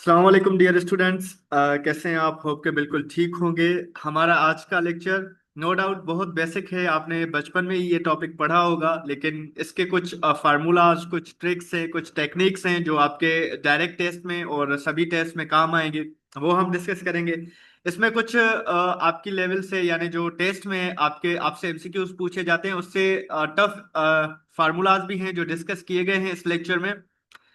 अस्सलाम वालेकुम dear students. कैसे हैं आप? होप के बिल्कुल ठीक होंगे। हमारा आज का लेक्चर नो डाउट बहुत बेसिक है, आपने बचपन में ही ये टॉपिक पढ़ा होगा, लेकिन इसके कुछ फार्मूलाज, कुछ ट्रिक्स हैं, कुछ टेक्निक्स हैं जो आपके डायरेक्ट टेस्ट में और सभी टेस्ट में काम आएंगे। वो हम डिस्कस करेंगे। इसमें कुछ आपकी लेवल से, यानी जो टेस्ट में आपके आपसे एमसीक्यूज पूछे जाते हैं, उससे टफ फार्मूलाज भी हैं जो डिस्कस किए गए हैं इस लेक्चर में।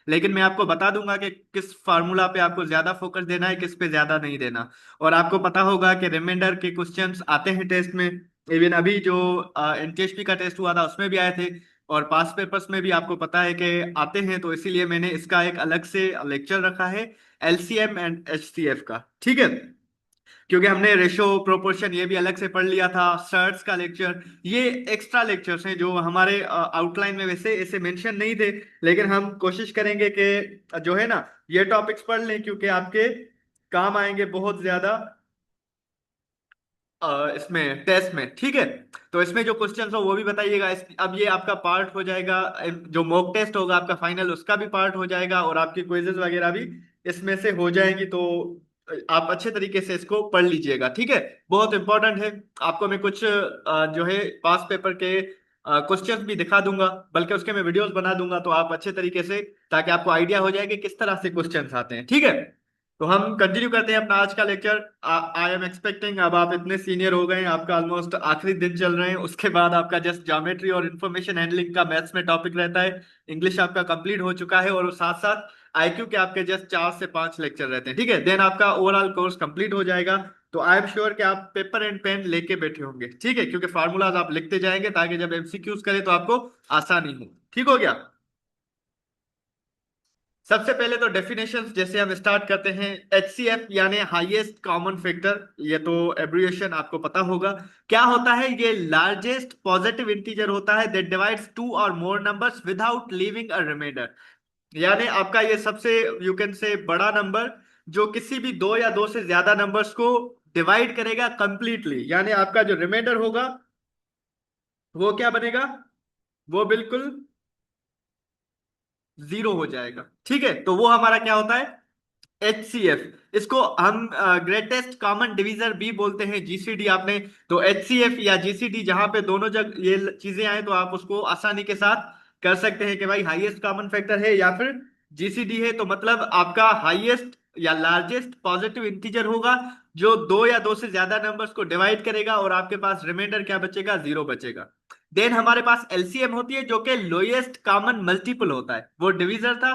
लेकिन मैं आपको बता दूंगा कि किस फार्मूला पे आपको ज्यादा फोकस देना है, किस पे ज्यादा नहीं देना। और आपको पता होगा कि रिमाइंडर के क्वेश्चंस आते हैं टेस्ट में। इवन अभी जो एनटीएसपी का टेस्ट हुआ था उसमें भी आए थे, और पास पेपर्स में भी आपको पता है कि आते हैं। तो इसीलिए मैंने इसका एक अलग से लेक्चर रखा है, एलसीएम एंड एचसीएफ का। ठीक है, क्योंकि हमने रेशो प्रोपोर्शन ये भी अलग से पढ़ लिया था, सर्ट्स का लेक्चर। ये एक्स्ट्रा लेक्चर्स हैं जो हमारे आउटलाइन में वैसे ऐसे मेंशन नहीं थे, लेकिन हम कोशिश करेंगे कि जो है ना, ये टॉपिक्स पढ़ लें, क्योंकि आपके काम आएंगे बहुत ज्यादा इसमें टेस्ट में। ठीक है, तो इसमें जो क्वेश्चंस हो वो भी बताइएगा। अब ये आपका पार्ट हो जाएगा, जो मॉक टेस्ट होगा आपका फाइनल, उसका भी पार्ट हो जाएगा, और आपकी क्विजेस वगैरह भी इसमें से हो जाएंगी। तो आप अच्छे तरीके से इसको पढ़ लीजिएगा। ठीक है, बहुत इंपॉर्टेंट है। आपको मैं कुछ जो है पास पेपर के क्वेश्चंस भी दिखा दूंगा, बल्कि उसके मैं वीडियोस बना दूंगा, तो आप अच्छे तरीके से, ताकि आपको आइडिया हो जाए कि किस तरह से क्वेश्चंस आते हैं। ठीक है, तो हम कंटिन्यू करते हैं अपना आज का लेक्चर। आई एम एक्सपेक्टिंग, अब आप इतने सीनियर हो गए हैं, आपका ऑलमोस्ट आखिरी दिन चल रहे हैं, उसके बाद आपका जस्ट ज्योमेट्री और इंफॉर्मेशन हैंडलिंग का मैथ्स में टॉपिक रहता है। इंग्लिश आपका कंप्लीट हो चुका है, और साथ साथ आईक्यू के आपके जस्ट 4 से 5 लेक्चर रहते हैं। ठीक है, देन आपका ओवरऑल कोर्स कंप्लीट हो जाएगा। तो आई एम श्योर कि आप पेपर एंड पेन लेके बैठे होंगे। ठीक है, क्योंकि फार्मूलाज आप लिखते जाएंगे, ताकि जब एमसीक्यूज करें तो आपको आसानी हो। ठीक हो गया? सबसे पहले तो डेफिनेशंस जैसे हम स्टार्ट करते हैं। एचसीएफ यानी हाईएस्ट कॉमन फैक्टर, ये तो एब्रिविएशन आपको पता होगा। क्या होता है? ये लार्जेस्ट पॉजिटिव इंटीजर होता है that divides two or more numbers without leaving a remainder. यानी आपका ये सबसे, यू कैन से, बड़ा नंबर जो किसी भी दो या दो से ज्यादा नंबर्स को डिवाइड करेगा कंप्लीटली। यानी आपका जो रिमाइंडर होगा वो क्या बनेगा? वो बिल्कुल जीरो हो जाएगा। ठीक है, तो वो हमारा क्या होता है? एचसीएफ। इसको हम ग्रेटेस्ट कॉमन डिवीजर भी बोलते हैं, जीसीडी। आपने तो एचसीएफ या जीसीडी, जहां पे दोनों जगह ये चीजें आए, तो आप उसको आसानी के साथ कर सकते हैं कि भाई हाईएस्ट कॉमन फैक्टर है या फिर जीसीडी है। तो मतलब आपका हाईएस्ट या लार्जेस्ट पॉजिटिव इंटीजर होगा जो दो या दो से ज्यादा नंबर्स को डिवाइड करेगा, और आपके पास रिमाइंडर क्या बचेगा? जीरो बचेगा। देन हमारे पास एलसीएम होती है, जो कि लोएस्ट कॉमन मल्टीपल होता है। वो डिवीजर था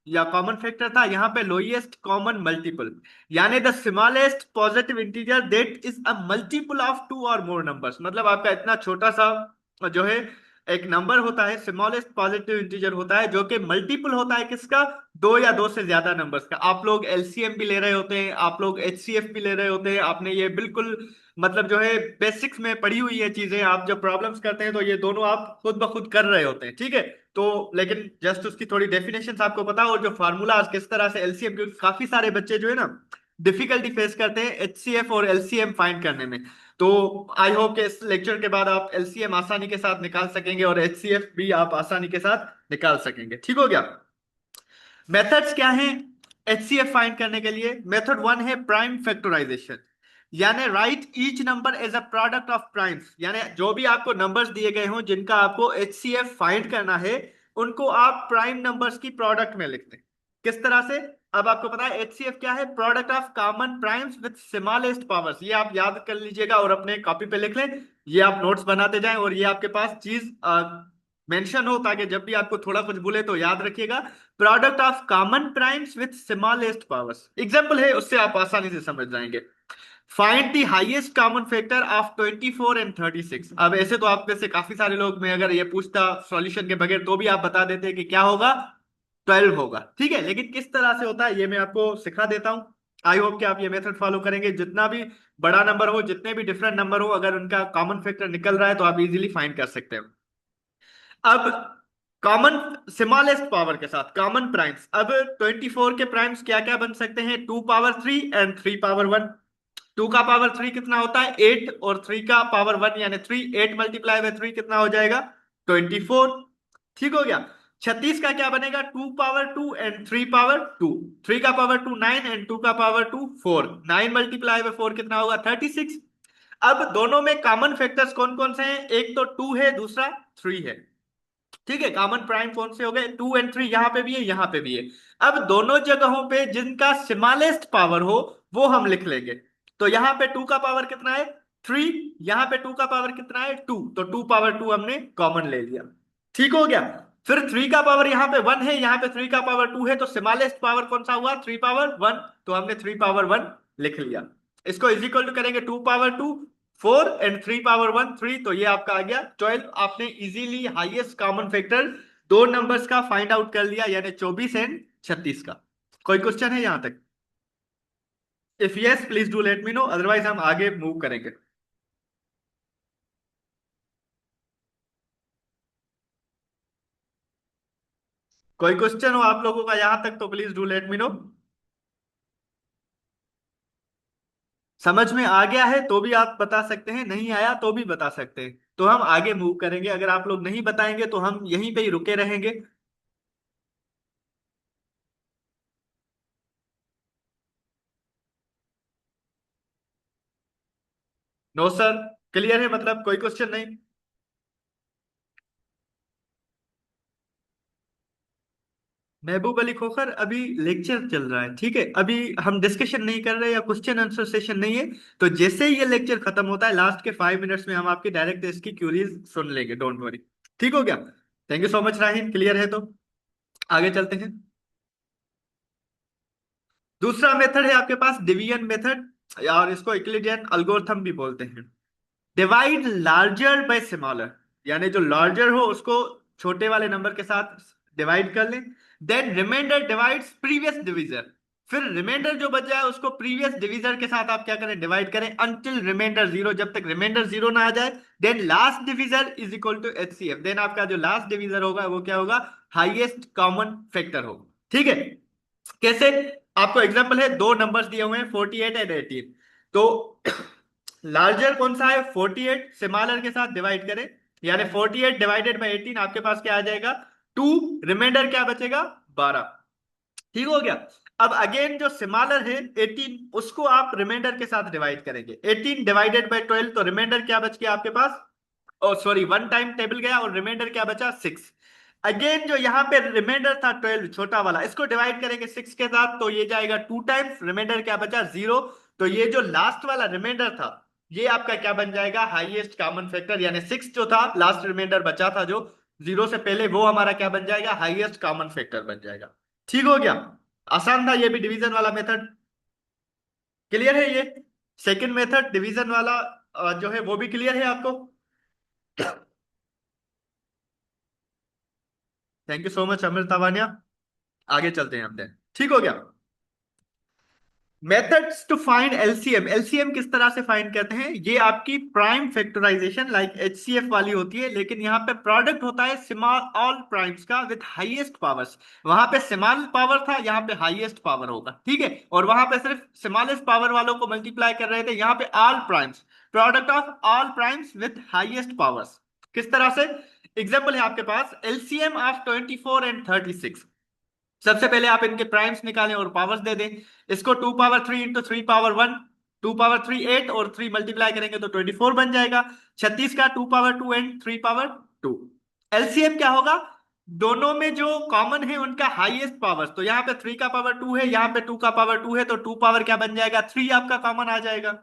या कॉमन फैक्टर था, यहाँ पे लोएस्ट कॉमन मल्टीपल, यानी the smallest positive integer that is a multiple of two or more numbers. मतलब आपका इतना छोटा सा जो है एक नंबर होता है, स्मॉलेस्ट पॉजिटिव इंटीजर होता है, जो कि मल्टीपल होता है किसका? दो या दो से ज्यादा नंबर्स का। आप लोग एलसीएम भी ले रहे होते हैं, आप लोग एचसीएफ भी ले रहे होते हैं, आपने ये बिल्कुल मतलब जो है बेसिक्स में पढ़ी हुई है चीजें। आप जब प्रॉब्लम्स करते हैं तो ये दोनों आप खुद ब खुद कर रहे होते हैं। ठीक है, तो लेकिन जस्ट उसकी थोड़ी डेफिनेशन आपको पता हो, और जो फार्मूला किस तरह से एलसीएम, क्योंकि काफी सारे बच्चे जो है ना डिफिकल्टी फेस करते हैं एचसीएफ और एलसीएम फाइंड करने में। तो आई होप कि इस लेक्चर के बाद आप एलसीएम आसानी के साथ निकाल सकेंगे, और एचसीएफ भी आप आसानी के साथ निकाल सकेंगे। ठीक हो गया? मेथड्स क्या हैं एचसीएफ फाइंड करने के लिए? मेथड वन है प्राइम फैक्टराइजेशन, यानी write each number as a product of primes. यानी जो भी आपको नंबर्स दिए गए हों जिनका आपको एचसीएफ फाइंड करना है, उनको आप प्राइम नंबर्स की प्रोडक्ट में लिखते हैं। किस तरह से? अब आपको पता है एचसीएफ क्या है? Product of common primes with smallest powers. ये आप याद कर लीजिएगा और अपने कॉपी पे लिख लें। ये आप नोट्स बनाते जाएं, और ये आपके पास चीज मेंशन हो, ताकि जब भी आपको थोड़ा कुछ बोले तो याद रखिएगा। Product of common primes with smallest powers, example है, उससे आप आसानी से समझ जाएंगे। Find the highest common factor of 24 and 36। अब ऐसे तो आप में से काफी सारे लोग, मैं अगर ये पूछता सॉल्यूशन के बगैर, तो भी आप बता देते कि क्या होगा? 12 होगा। ठीक है, लेकिन किस तरह से होता है ये मैं आपको सिखा देता हूं। आई होप कि आप ये मेथड फॉलो करेंगे। जितना भी बड़ा नंबर हो, जितने भी डिफरेंट नंबर हो, अगर उनका कॉमन फैक्टर निकल रहा है तो आप इजीली फाइंड कर सकते हैं। अब कॉमन स्मॉलेस्ट पावर के साथ कॉमन प्राइम्स। अब 24 के प्राइम्स क्या क्या बन सकते हैं? 2 पावर 3 एंड 3 पावर 1। 2 का पावर 3 कितना होता है? 8, और 3 का पावर 1 यानी 3। 8 मल्टीप्लाई बाय 3 कितना हो जाएगा? 24। ठीक हो गया? 36 का क्या बनेगा, 2 पावर 2 एंड 3 पावर 2, 3 का पावर 2 9 एंड 2 का पावर 2 4, 9 मल्टीप्लाई बाय 4 कितना होगा 36। अब दोनों में कॉमन फैक्टर्स कौन कौन से हैं, एक तो 2 है, दूसरा 3 है। ठीक है, कॉमन प्राइम कौन से हो गए, 2 एंड 3, यहां पे भी है यहां पे भी है। अब दोनों जगहों पे जिनका स्मॉलेस्ट पावर हो वो हम लिख लेंगे। तो यहां पे 2 का पावर कितना है 3, यहां पे 2 का पावर कितना है 2, तो 2 पावर 2 हमने कॉमन ले लिया। ठीक हो गया। फिर 3 का पावर यहाँ पे 1 है, यहाँ पे 3 का पावर 2 है, तो स्मॉलेस्ट पावर कौन सा हुआ 3 पावर 1, तो हमने 3 पावर 1 लिख लिया। इसको इज इक्वल टू करेंगे 2 पावर 2 4 एंड 3 पावर 1 3, तो ये आपका आ गया 12। आपने इजीली हाईएस्ट कॉमन फैक्टर दो नंबर्स का फाइंड आउट कर लिया, यानी 24 एंड 36 का। कोई क्वेश्चन है यहां तक? If yes please do let me no, otherwise हम आगे मूव करेंगे। कोई क्वेश्चन हो आप लोगों का यहां तक तो please do let me no. समझ में आ गया है तो भी आप बता सकते हैं, नहीं आया तो भी बता सकते हैं, तो हम आगे मूव करेंगे। अगर आप लोग नहीं बताएंगे तो हम यहीं पे ही रुके रहेंगे। नो सर, क्लियर है, मतलब कोई क्वेश्चन नहीं। महबूब अली खोखर, अभी लेक्चर चल रहा है, ठीक है, अभी हम डिस्कशन नहीं कर रहे या क्वेश्चन आंसर सेशन नहीं है। तो जैसे ही ये लेक्चर खत्म होता है लास्ट के 5 मिनट्स में हम आपकी डायरेक्ट इसकी क्यूरीज सुन लेंगे, डोंट वरी। ठीक हो गया। थैंक यू सो मच राहिन, क्लियर है तो आगे चलते हैं। दूसरा मेथड है आपके पास डिवीजन मेथड, और इसको यूक्लिडियन एल्गोरिथम भी बोलते हैं। डिवाइड लार्जर बाय स्मॉलर, यानी जो लार्जर हो उसको छोटे वाले नंबर के साथ डिवाइड कर लें। Then remainder divides previous divisor, फिर रिमाइंडर जो बचा है उसको प्रीवियस डिविजर के साथ आप क्या करें डिवाइड करें अंटिल रिमाइंडर जीरो, जब तक रिमाइंडर जीरो ना आ जाए। Then last divisor is equal to HCF, देन आपका जो लास्ट डिविजर होगा वो क्या होगा, हाईएस्ट कॉमन फैक्टर होगा। ठीक है, कैसे? आपको एग्जांपल है, दो नंबर्स दिए हुए हैं 48 एंड 18, तो लार्जर कौन सा है 48, स्मॉलर के साथ डिवाइड करें, यानी 48 डिवाइडेड बाई 18 आपके पास क्या आ जाएगा 2, रिमाइंडर क्या बचेगा 12। ठीक हो गया। अब अगेन जो स्मॉलर है 18, उसको आप रिमाइंडर के साथ डिवाइड करेंगे, 18 डिवाइडेड बाई 12, तो रिमाइंडर क्या बच गया आपके पास, ओ सॉरी वन टाइम टेबल गया और रिमाइंडर क्या बचा 6। अगेन जो यहाँ पे रिमाइंडर था 12 छोटा वाला, इसको डिवाइड करेंगे 6 के साथ, तो ये जाएगा 2 टाइम्स, रिमाइंडर क्या बचा 0। तो ये जो लास्ट वाला रिमाइंडर था ये आपका क्या बन जाएगा, हाईएस्ट कॉमन फैक्टर, यानी 6 जो था लास्ट रिमाइंडर बचा था जो 0 से पहले, वो हमारा क्या बन जाएगा, हाईएस्ट कॉमन फैक्टर बन जाएगा। ठीक हो गया। आसान था ये भी डिवीजन वाला मेथड, क्लियर है ये? सेकंड मेथड डिवीजन वाला जो है वो भी क्लियर है आपको? Thank you so much Amrit Tavania. आगे चलते हैं हम। ठीक हो गया। Methods to find LCM, LCM किस तरह से फाइंड करते हैं, ये आपकी प्राइम फैक्टराइजेशन लाइक एचसीएफ वाली होती है, लेकिन यहाँ पे प्रोडक्ट होता है स्मॉल ऑल प्राइम्स का विद हाईएस्ट पावर्स। वहां पे स्मॉल पावर था, यहाँ पे हाईएस्ट पावर होगा, ठीक है, और वहां पे सिर्फ स्मॉलेस्ट पावर वालों को मल्टीप्लाई कर रहे थे, यहाँ पे all primes, product of all primes with highest powers. किस तरह से? एग्जाम्पल है आपके पास एलसीएम ऑफ 24 एंड 36। सबसे पहले आप इनके प्राइम्स निकालें और पावर्स दे दें। इसको 2 पावर 3 इंटू 3 पावर 1, 2 पावर 3 8, और 3 मल्टीप्लाई करेंगे तो 24 बन जाएगा। 36 का 2 पावर 2 एंड 3 पावर 2। एलसीएम क्या होगा, दोनों में जो कॉमन है उनका हाईएस्ट पावर, तो यहाँ पे 3 का पावर 2 है, यहाँ पे 2 का पावर 2 है, तो 2 पावर क्या बन जाएगा 3 आपका कॉमन आ जाएगा।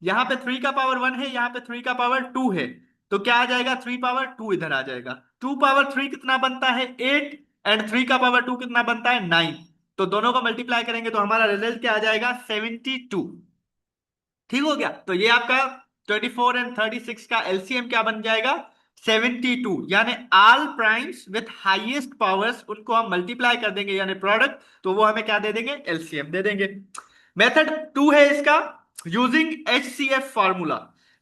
यहाँ पे 3 का पावर 1 है, यहाँ पे 3 का पावर 2 है, तो क्या आ जाएगा 3 पावर 2 इधर आ जाएगा। 2 पावर 3 कितना बनता है 8, एंड 3 का पावर 2 कितना बनता है 9, तो दोनों को मल्टीप्लाई करेंगे तो हमारा रिजल्ट क्या आ जाएगा 72। ठीक हो गया। तो ये आपका 24 एंड 36 का एलसीएम क्या बन जाएगा 72, यानी all primes with highest powers उनको हम मल्टीप्लाई कर देंगे यानी प्रोडक्ट, तो वो हमें क्या दे देंगे एलसीएम दे देंगे। मेथड 2 है इसका, यूजिंग एचसीएफ फॉर्मूला।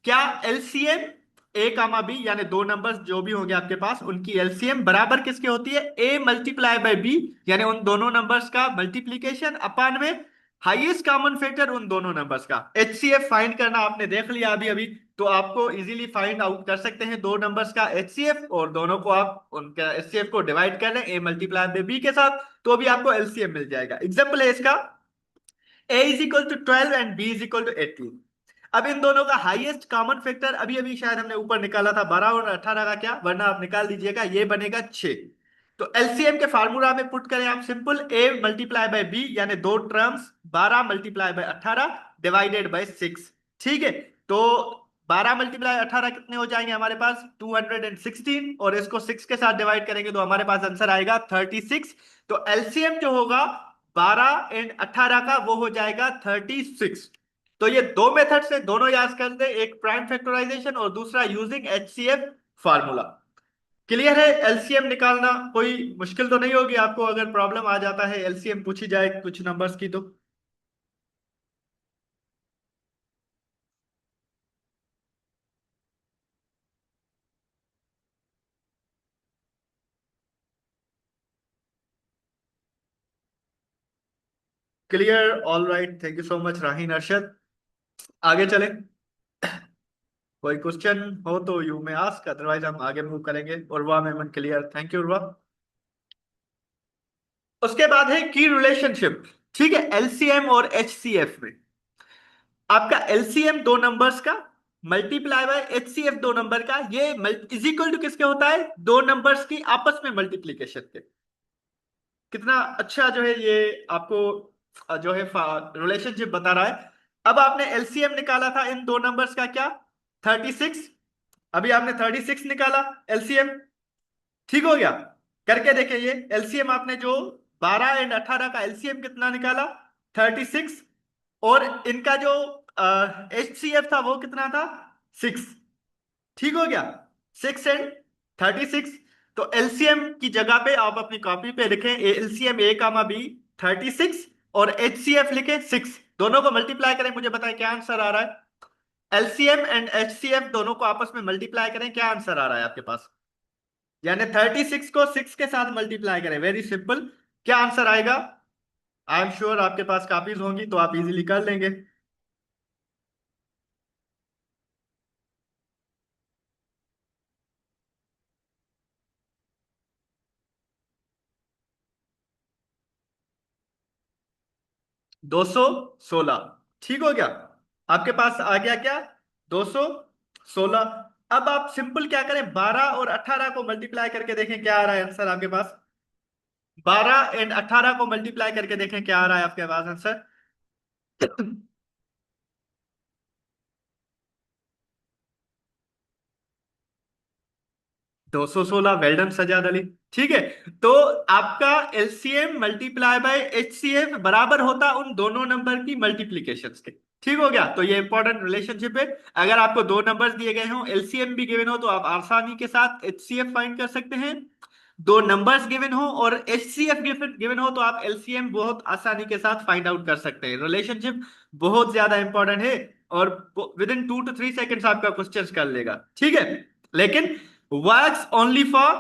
क्या एलसीएम ए कामा बी, यानी दो नंबर्स जो भी होंगे आपके पास उनकी एलसीएम बराबर किसके होती है, ए मल्टीप्लाई बाय बी, यानी उन दोनों नंबर्स का मल्टीप्लीकेशन अपान में हाईएस्ट कॉमन फैक्टर उन दोनों नंबर्स का। एचसीएफ फाइंड करना आपने देख लिया अभी अभी, तो आपको इजीली फाइंड आउट कर सकते हैं दो नंबर्स का एचसीएफ, और दोनों को आप उनका एचसीएफ को डिवाइड कर लें ए मल्टीप्लाई बाय बी के साथ, तो भी आपको एलसीएम मिल जाएगा। एग्जाम्पल है इसका, a is equal to 12 and b is equal to 18। अब इन दोनों का हाईएस्ट कॉमन फैक्टर अभी अभी शायद हमने ऊपर निकाला था 12 और 18 का, क्या वरना आप निकाल दीजिएगा, ये बनेगा 6। तो एलसीएम के फार्मूला में पुट करें आप simple, a multiply by b यानी दो terms 12 multiply by 18 divided by 6। ठीक है, तो 12 मल्टीप्लाई 18 कितने हो जाएंगे हमारे पास 216, और इसको 6 के साथ डिवाइड करेंगे तो हमारे पास आंसर आएगा 36। तो एलसीएम जो होगा 12 एंड 18 का वो हो जाएगा 36। तो ये दो मेथड से दोनों याद कर दे, एक प्राइम फैक्टराइजेशन और दूसरा यूजिंग एचसीएफ फार्मूला। क्लियर है? एलसीएम निकालना कोई मुश्किल तो नहीं होगी आपको, अगर प्रॉब्लम आ जाता है एलसीएम पूछी जाए कुछ नंबर्स की तो। Clear, all right, thank you so much राहीन अरशद। आगे चले, कोई क्वेश्चन हो तो यू में आस्क, अदरवाइज हम आगे मूव करेंगे। Urwa Memon clear, thank you Urwa. उसके बाद है की रिलेशनशिप। ठीक है, एलसीएम और एचसीएफ में आपका एलसीएम दो नंबर्स का मल्टीप्लाई बाय एचसीएफ दो नंबर का, ये इज इक्वल टू किसके होता है, दो नंबर्स की आपस में मल्टीप्लीकेशन के। कितना अच्छा जो है ये आपको जो है रिलेशनशिप बता रहा है। अब आपने एलसीएम निकाला था इन दो नंबर्स का, क्या 36। अभी आपने 36 निकाला एलसीएम, ठीक हो गया। करके देखिए ये एलसीएम आपने जो 12 एंड 18 का एलसीएम कितना निकाला 36, और इनका जो एच सी एफ था वो कितना था 6। ठीक हो गया, 6 एंड 36। तो एलसीएम की जगह पे आप अपनी कॉपी पे लिखें एलसीएम ए कामा बी 36, और एच सी एफ लिखे 6, दोनों को मल्टीप्लाई करें, मुझे बताएं क्या आंसर आ रहा है। LCM and H C F दोनों को आपस में मल्टीप्लाई करें, क्या आंसर आ रहा है आपके पास, यानी 36 को 6 के साथ मल्टीप्लाई करें, वेरी सिंपल, क्या आंसर आएगा। आई एम श्योर आपके पास कॉपीज होंगी तो आप इजीली कर लेंगे। 216, ठीक हो गया, आपके पास आ गया क्या 216। अब आप सिंपल क्या करें, 12 और 18 को मल्टीप्लाई करके देखें क्या आ रहा है आंसर आपके पास। 12 एंड 18 को मल्टीप्लाई करके देखें क्या आ रहा है आपके पास आंसर। 216, वेल्डन सजाद अली। ठीक है, तो आपका एलसीएम मल्टीप्लाई बाय एचसीएफ बराबर होता उन दोनों नंबर की मल्टीप्लीकेशन के। ठीक हो गया, तो ये इंपॉर्टेंट रिलेशनशिप है। अगर आपको दो नंबर्स दिए गए हो, एलसीएम भी गिवन हो, तो आप आसानी के साथ एचसीएफ फाइंड कर सकते हैं। दो नंबर्स गिवन हो और एचसीएफ गिवन गिवन हो, तो आप एलसीएम बहुत आसानी के साथ फाइंड आउट कर सकते हैं। रिलेशनशिप बहुत ज्यादा इंपॉर्टेंट है, और विद इन 2 to 3 सेकेंड्स आपका क्वेश्चन कर लेगा। ठीक है, लेकिन works only for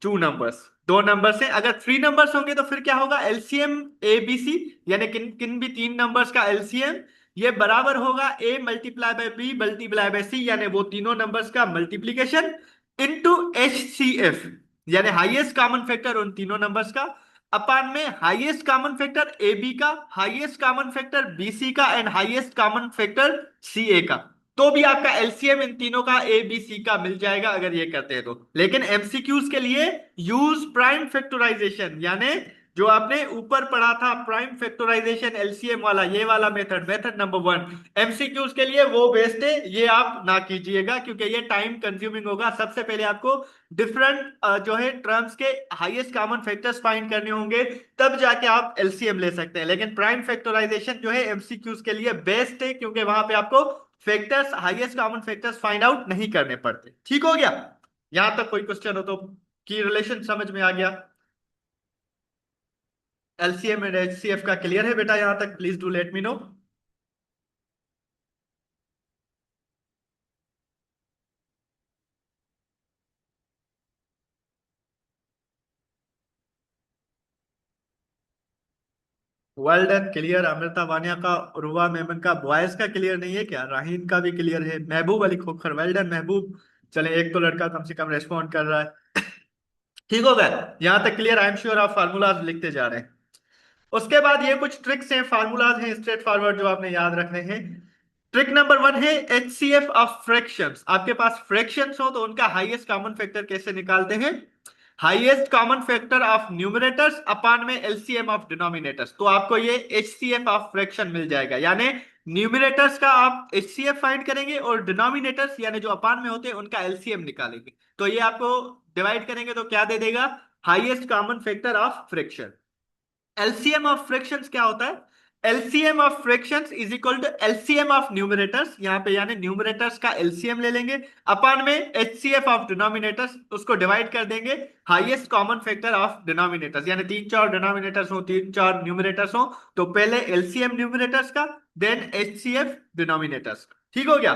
two numbers, दो नंबर से। अगर थ्री नंबर्स होंगे तो फिर क्या होगा, एलसीएम ए बी सी, यानी किन किन भी तीन नंबर्स का एलसीएम ये बराबर होगा A multiply by B multiply by C, यानी वो तीनों नंबर्स का multiplication into H C F, यानी हाईएस्ट कॉमन फैक्टर उन तीनों नंबर्स का, अपान में highest common factor A B का, highest common factor B C का, and highest common factor C A का। तो भी आपका एलसीएम इन तीनों का ए बी सी का मिल जाएगा अगर ये करते हैं तो। लेकिन एमसीक्यूज के लिए यूज प्राइम फैक्टराइजेशन, यानी जो आपने ऊपर पढ़ा था प्राइम फैक्टराइजेशन एलसीएम वाला, ये वाला मेथड, मेथड नंबर 1, एमसीक्यूज के लिए वो बेस्ट है, ये आप ना कीजिएगा क्योंकि ये टाइम कंज्यूमिंग होगा। सबसे पहले आपको डिफरेंट जो है टर्म्स के हाईएस्ट कॉमन फैक्टर्स फाइंड करने होंगे, तब जाके आप एलसीएम ले सकते हैं। लेकिन प्राइम फैक्टराइजेशन जो है एमसीक्यूज के लिए बेस्ट है, क्योंकि वहां पे आपको factors highest common factors find out नहीं करने पड़ते। ठीक हो गया, यहां तक कोई क्वेश्चन हो तो, की रिलेशन समझ में आ गया। एलसीएम एंड एचसीएफ का क्लियर है बेटा यहां तक, please do let me no. Well done, clear. Amrita Vaniya का, उर्वा मेमन का, बॉयज का क्लियर नहीं है क्या? राहीन का भी क्लियर है। महबूब अली खोखर, वेल डन महबूब। चले, एक तो लड़का कम से कम रेस्पॉन्ड कर रहा है। ठीक हो गया, यहां तक क्लियर। आई एम श्योर आप फार्मूलाज लिखते जा रहे हैं। उसके बाद ये कुछ ट्रिक्स हैं, फार्मूलाज हैं स्ट्रेट फॉरवर्ड जो आपने याद रखने हैं। ट्रिक नंबर वन है HCF ऑफ फ्रैक्शंस। आपके पास फ्रैक्शंस हो तो उनका हाईएस्ट कॉमन फैक्टर कैसे निकालते हैं? Highest common factor of numerators अपान में LCM ऑफ डिनोमिनेटर्स। तो आपको ये HCF ऑफ फ्रैक्शन मिल जाएगा, यानी न्यूमरेटर्स का आप HCF फाइंड करेंगे और डिनोमिनेटर्स यानी जो अपान में होते हैं उनका LCM निकालेंगे। तो ये आपको डिवाइड करेंगे तो क्या दे देगा? Highest common factor of fraction. LCM of fractions क्या होता है? LCM of fractions is equal to LCM of numerators, यहां पे यानी न्यूमरेटर्स का एलसीएम ले लेंगे अपान में एचसीएफ ऑफ डिनोमिनेटर्स, उसको डिवाइड कर देंगे highest common factor of denominators. यानी तीन चार डिनोमिनेटर्स हो, तीन चार न्यूमरेटर्स हो, तो पहले एलसीएम न्यूमरेटर्स का, देन एचसीएफ डिनोमिनेटर्स। ठीक हो गया।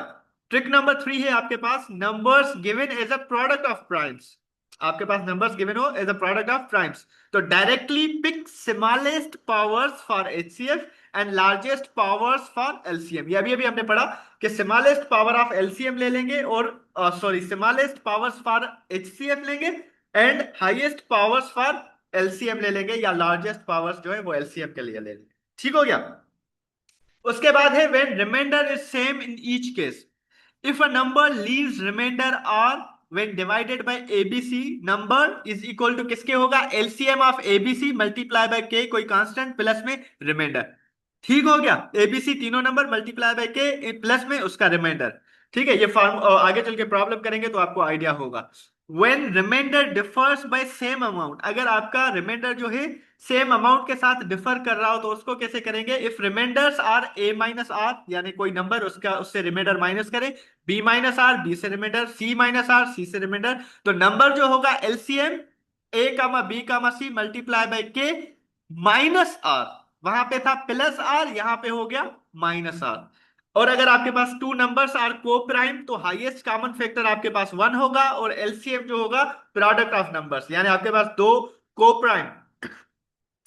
ट्रिक नंबर थ्री है आपके पास, numbers given as a product of primes. आपके पास नंबर्स गिवन हो as a product of primes, तो directly pick smallest powers for HCF and largest powers for LCM. ये अभी अभी हमने पढ़ा कि स्मॉलेस्ट पावर ऑफ एलसीएम ले लेंगे और sorry smallest powers for HCF लेंगे and highest powers for LCM ले लेंगे, या लार्जेस्ट पावर्स जो है वो एलसीएम के लिए ले लेंगे। ठीक हो गया। उसके बाद है when reminder is same in each case. If a number leaves remainder or when divided by ABC, number is equal to किसके होगा? LCM of ABC multiply by K, कोई कांस्टेंट प्लस में रिमाइंडर। ठीक हो गया। ABC तीनों number multiply by K plus में उसका रिमाइंडर। ठीक है, ये फॉर्म आगे चल के प्रॉब्लम करेंगे तो आपको आइडिया होगा। When remainder differs by same amount, अगर आपका रिमाइंडर जो है सेम अमाउंट के साथ डिफर कर रहा हो तो उसको कैसे करेंगे? If remainders are A minus R, यानी कोई नंबर उसका उससे रिमाइंडर माइनस करें, B माइनस आर, B से remainder, C minus R, C से रिमाइंडर, तो नंबर जो होगा LCM A comma B comma C multiply by K minus R. वहां पे था प्लस आर, यहां पे हो गया माइनस आर। और अगर आपके पास टू नंबर्स आर को प्राइम तो हाईएस्ट कॉमन फैक्टर आपके पास वन होगा और एलसीएम जो होगा प्रोडक्ट ऑफ नंबर्स, यानी आपके पास दो को प्राइम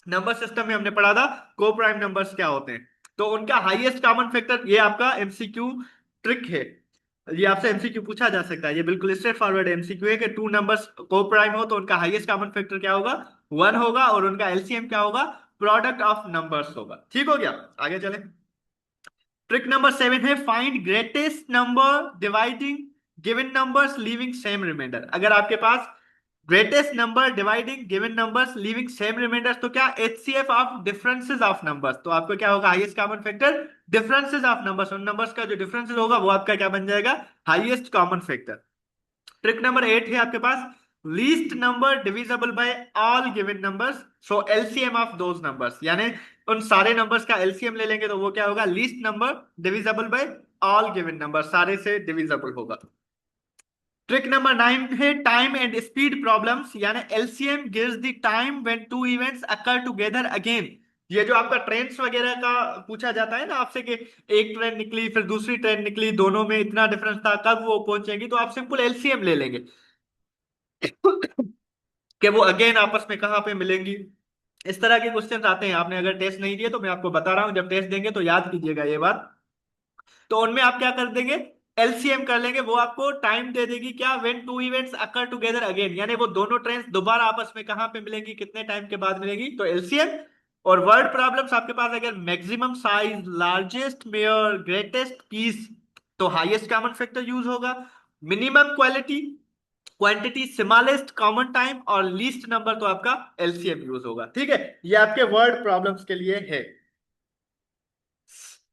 नंबर सिस्टम में हमने पढ़ा था को प्राइम नंबर्स क्या होते हैं, तो उनका हाईएस्ट कॉमन फैक्टर, ये आपका एमसीक्यू ट्रिक है। ये आपसे एमसीक्यू पूछा जा सकता है, ये बिल्कुल स्ट्रेट फॉरवर्ड एमसीक्यू है कि टू नंबर्स को प्राइम हो तो उनका हाईएस्ट कॉमन फैक्टर क्या होगा? वन होगा और उनका एलसीएम क्या होगा? प्रोडक्ट ऑफ नंबर्स होगा। ठीक हो गया, आगे चले। ट्रिक नंबर सेवन है find greatest number dividing given numbers leaving same remainder. अगर आपके पास greatest number dividing given numbers leaving same remainders, तो क्या HCF of differences of numbers, तो आपको क्या होगा? Highest common factor differences of numbers, उन नंबर्स का जो डिफरेंसेस होगा वो आपका क्या बन जाएगा? Highest common factor. Trick number eight है आपके पास least number divisible by all given numbers, so LCM of those numbers, यानी उन सारे नंबर्स का एलसीएम ले लेंगे तो वो क्या होगा? Least number divisible by all given number, सारे से डिविजिबल होगा। ट्रिक नंबर नाइन है टाइम एंड स्पीड प्रॉब्लम्स, यानी LCM gives the time when two events occur together again. ये जो आपका ट्रेन्स वगैरह का पूछा जाता है ना आपसे कि एक ट्रेन निकली फिर दूसरी ट्रेन निकली, दोनों में इतना डिफरेंस था, कब वो पहुंचेंगी, तो आप सिंपल एलसीएम ले लेंगे कि वो अगेन आपस में कहाँ पे मिलेंगी। इस तरह के क्वेश्चन आते हैं, आपने अगर टेस्ट नहीं दिए तो मैं आपको बता रहा हूं, जब टेस्ट देंगे तो याद कीजिएगा ये बात। तो उनमें आप क्या कर देंगे? एलसीएम कर लेंगे, वो आपको टाइम दे देगी क्या? When two events occur together again, यानी वो दोनों ट्रेन दोबारा आपस में कहां पे मिलेंगी, कितने टाइम के बाद मिलेगी, तो एलसीएम। और वर्ड प्रॉब्लम्स आपके पास अगर maximum size, largest measure, greatest piece, तो हाईएस्ट कॉमन फैक्टर यूज होगा। Minimum quality quantity, smallest common time और लीस्ट नंबर, तो आपका एलसीएम यूज होगा। ठीक है, ये आपके वर्ड प्रॉब्लम्स के लिए है।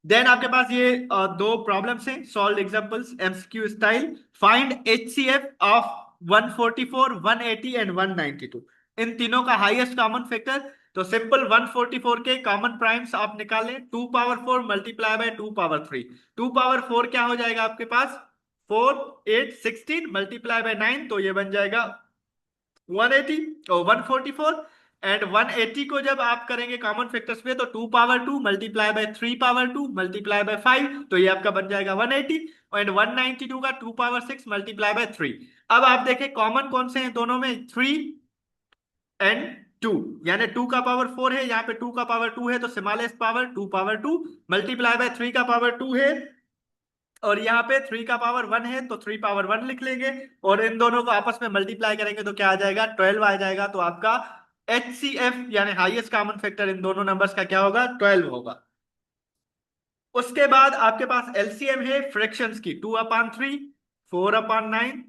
देन आपके पास ये दो प्रॉब्लम्स हैं, solve examples MCQ style. Find HCF of 144, 180 and 192। इन तीनों का हाईएस्ट कॉमन फैक्टर, तो सिंपल 144 के कॉमन प्राइम्स आप निकालें, 2 power 4 multiply by 2 power 3। 2 power 4 क्या हो जाएगा आपके पास? 4 8 16 मल्टीप्लाई बाय 9, तो ये बन जाएगा 180 और 144। एंड 180 को जब आप करेंगे कॉमन फैक्टर्स में तो 2 power 2 multiply by 3 power 2 multiply by 5, तो ये आपका बन जाएगा 180। एंड 192 का 2 पावर 6 मल्टीप्लाई बाय 3। अब आप देखें कॉमन कौन से हैं दोनों में? 3 एंड टू, यानी टू का पावर फोर है, यहाँ पे टू का पावर टू है तो smallest power two power two, multiply by three का पावर टू है, और यहाँ पे थ्री का पावर वन है तो थ्री पावर वन लिख लेंगे, और इन दोनों को आपस में मल्टीप्लाई करेंगे तो क्या आ जाएगा, 12 आ जाएगा। तो आपका HCF यानी हाईएस्ट कॉमन फैक्टर इन दोनों नंबर्स का क्या होगा, 12 होगा। उसके बाद आपके पास एलसीएम है फ्रैक्शंस की, two upon three, four upon nine,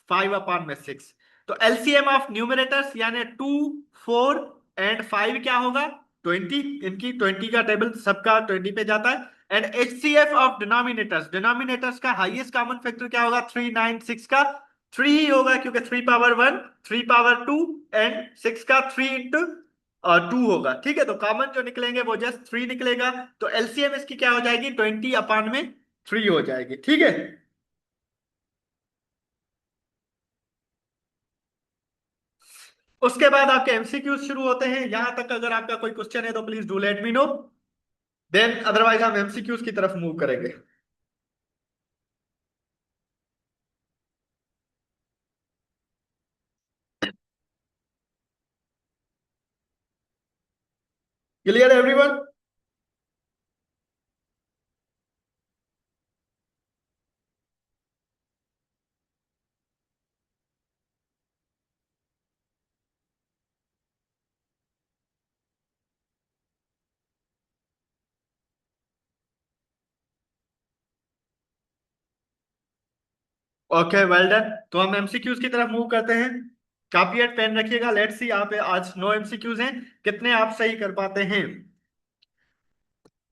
five upon में सिक्स। तो एलसीएम ऑफ न्यूमरेटर्स यानी टू, फोर एंड फाइव क्या होगा, 20। इनकी 20 का टेबल सबका 20 पे जाता है। And HCF of denominators, denominators का हाईएस्ट कॉमन फैक्टर क्या होगा, थ्री, नाइन, सिक्स का थ्री ही होगा, क्योंकि three power one, three power two and six का थ्री इंटू टू होगा। ठीक है, तो कॉमन जो निकलेंगे वो जस्ट थ्री निकलेगा। तो एलसीएम इसकी क्या हो जाएगी, 20 अपान में थ्री हो जाएगी। ठीक है, उसके बाद आपके एमसीक्यूज शुरू होते हैं। यहां तक अगर आपका कोई क्वेश्चन है तो please do let me know, then otherwise हम एमसीक्यूज की तरफ मूव करेंगे। Clear everyone? Okay, well done. तो हम एमसीक्यूज की तरफ मूव करते हैं। कॉपी एंड पेन रखिएगा। लेट्स सी, यहाँ पे आज नो एमसीक्यूज हैं, कितने आप सही कर पाते हैं।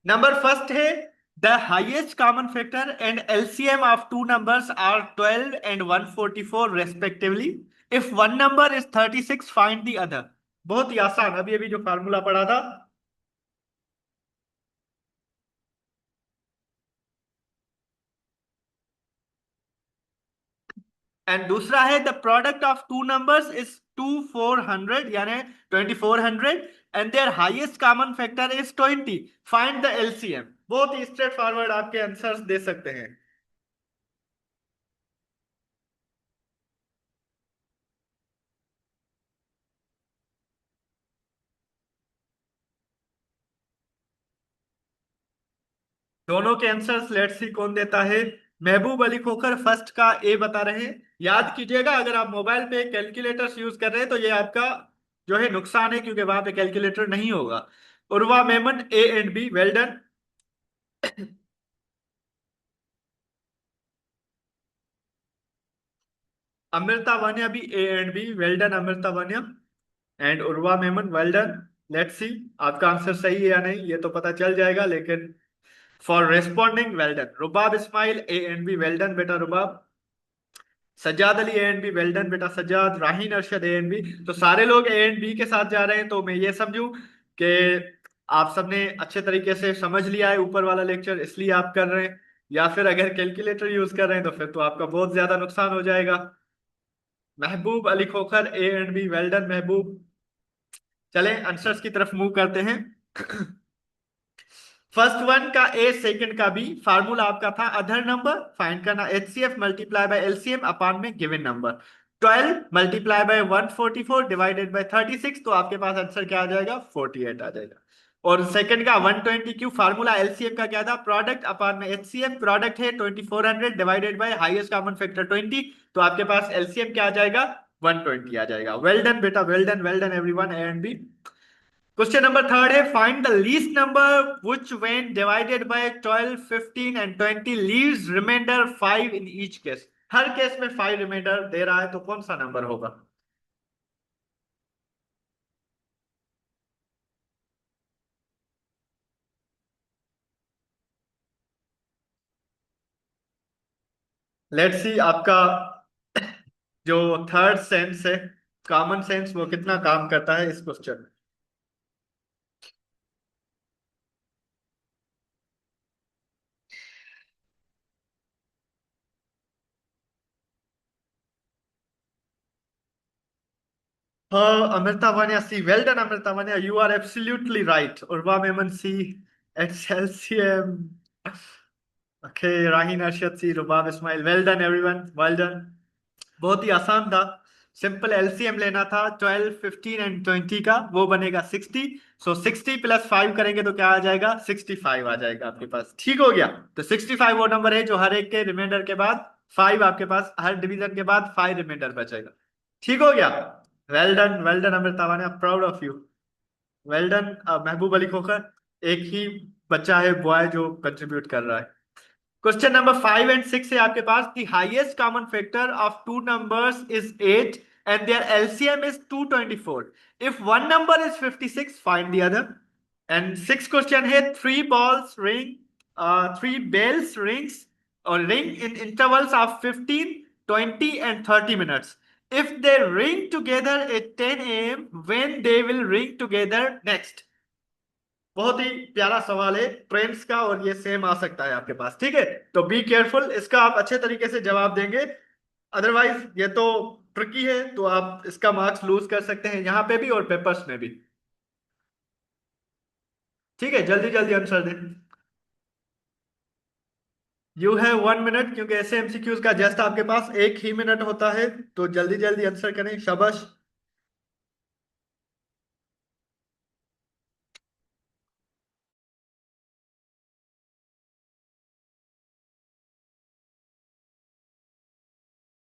नंबर फर्स्ट है, the highest common factor and LCM of two numbers are 12 and 144 respectively. If one number is 36 find the other. बहुत ही आसान, अभी अभी जो फार्मूला पढ़ा था। एंड दूसरा है, the product of two numbers is two, 400 यानी 2400, and their highest common factor is 20, find the LCM. बहुत ही स्ट्रेट फॉरवर्ड आपके आंसर्स दे सकते हैं। दोनों के आंसर्स, लेट्स सी कौन देता है। महबूब अली खोखर फर्स्ट का ए बता रहे हैं। याद कीजिएगा, अगर आप मोबाइल पे कैलकुलेटर्स यूज कर रहे हैं तो ये आपका जो है नुकसान है, क्योंकि वहां पे कैलकुलेटर नहीं होगा। Urwa Memon A and B, well done. Amrita Vania भी A and B, well done Amrita Vania and Urwa Memon, well done. Let's see आपका आंसर सही है या नहीं, ये तो पता चल जाएगा, लेकिन for responding well done. Rubab Ismail A and B, well done बेटा Rubab. Sajjad Ali A and B, well done बेटा सज्जाद। राहीन अरशद ए एंड बी। तो सारे लोग ए एंड बी के साथ जा रहे हैं, तो मैं ये समझूं कि आप सबने अच्छे तरीके से समझ लिया है ऊपर वाला लेक्चर, इसलिए आप कर रहे हैं। या फिर अगर कैलकुलेटर यूज कर रहे हैं तो फिर तो आपका बहुत ज्यादा नुकसान हो जाएगा। Mahboob Ali Khokhar A and B, well done Mahboob. चलें आंसर्स की तरफ मूव करते हैं। फर्स्ट वन का ए, सेकंड का बी। फार्मूला आपका था अदर नंबर फाइंड करना, एचसीएफ मल्टीप्लाई बाय एलसीएम अपान में given number. 12 multiply by 144 divided by 36, तो आपके पास आंसर क्या आ जाएगा, 48 आ जाएगा। और सेकंड का 120 क्यू, फार्मूला एलसीएम का क्या था, प्रोडक्ट अपान में एचसीएफ। प्रोडक्ट है 2400 divided by highest common factor 20, तो आपके पास एलसीएम क्या आ जाएगा, 120 आ जाएगा। वेल डन बेटा, well done everyone, A and B. Question number third है, find the least number which when divided by 12, 15 and 20 leaves remainder 5 in each case. हर case में 5 रिमाइंडर दे रहा है, तो कौन सा नंबर होगा। लेट्स सी आपका जो थर्ड सेंस है, कॉमन सेंस, वो कितना काम करता है इस क्वेश्चन में। हाँ, Amrita Vania C, well done Amrita Vania, you are absolutely right. Urwa Memon C, एक्सेल्सियम। Okay, Raheen Arshad C, Rubab Ismail, well done everyone, well done. बहुत ही आसान था। सिंपल एलसीएम लेना था 12, 15 एंड 20 का, वो बनेगा 60। सो 60 प्लस 5 करेंगे तो क्या आ जाएगा, 65 आ जाएगा आपके पास। ठीक हो गया। तो 65 वो नंबर है जो हर एक के रिमाइंडर के बाद 5 आपके पास, हर डिवीजन के बाद 5 रिमाइंडर बचेगा। ठीक हो गया। Well done Amrita, I am proud of you. Well done महबूब अली खोखर। एक ही बच्चा है बॉय जो कंट्रीब्यूट कर रहा है। क्वेश्चन नंबर 5 एंड 6 है आपके पास। The highest common factor of two numbers is 8 and their LCM is 224। If one number is 56, find the other. And six question है, थ्री बेल्स रिंग्स और ring in intervals of 15, 20 and 30 minutes. If they ring together at 10 a.m., when they will ring together next? बहुत ही प्यारा सवाल है trends का, और ये same आ सकता है आपके पास। ठीक है, तो बी केयरफुल, इसका आप अच्छे तरीके से जवाब देंगे, अदरवाइज ये तो ट्रिकी है, तो आप इसका मार्क्स लूज कर सकते हैं यहाँ पे भी और पेपर्स में भी। ठीक है, जल्दी जल्दी आंसर दें। यू हैव 1 मिनट, क्योंकि ऐसे एमसीक्यूज का जस्ट आपके पास एक ही मिनट होता है, तो जल्दी जल्दी आंसर करें, शाबाश।